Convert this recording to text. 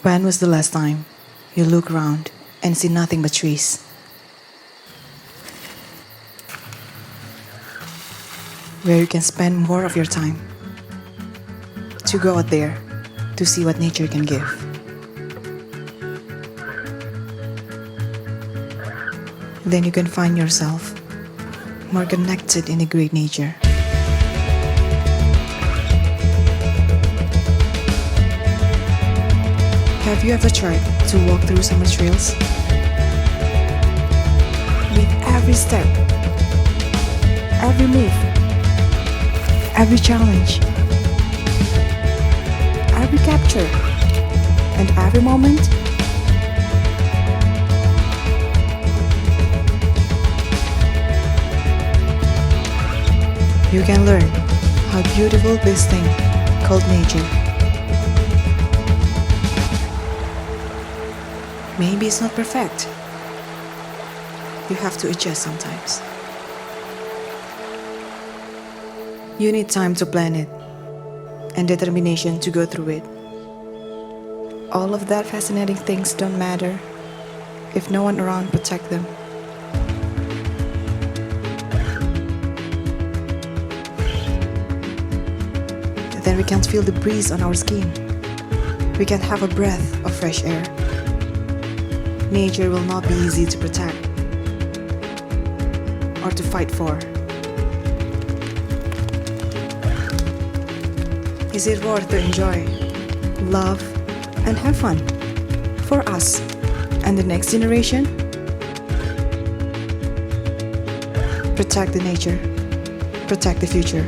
When was the last time you look around and see nothing but trees? Where you can spend more of your time to go out there to see what nature can give. Then you can find yourself more connected in a great nature. Have you ever tried to walk through summer trails? With every step, every move, every challenge, every capture, and every moment, you can learn how beautiful this thing called nature. Maybe it's not perfect. You have to adjust sometimes. You need time to plan it and determination to go through it. All of that fascinating things don't matter if no one around protect them. Then we can't feel the breeze on our skin. We can't have a breath of fresh air. Nature will not be easy to protect or to fight for. Is it worth to enjoy, love, and have fun for us and the next generation? Protect the nature, protect the future.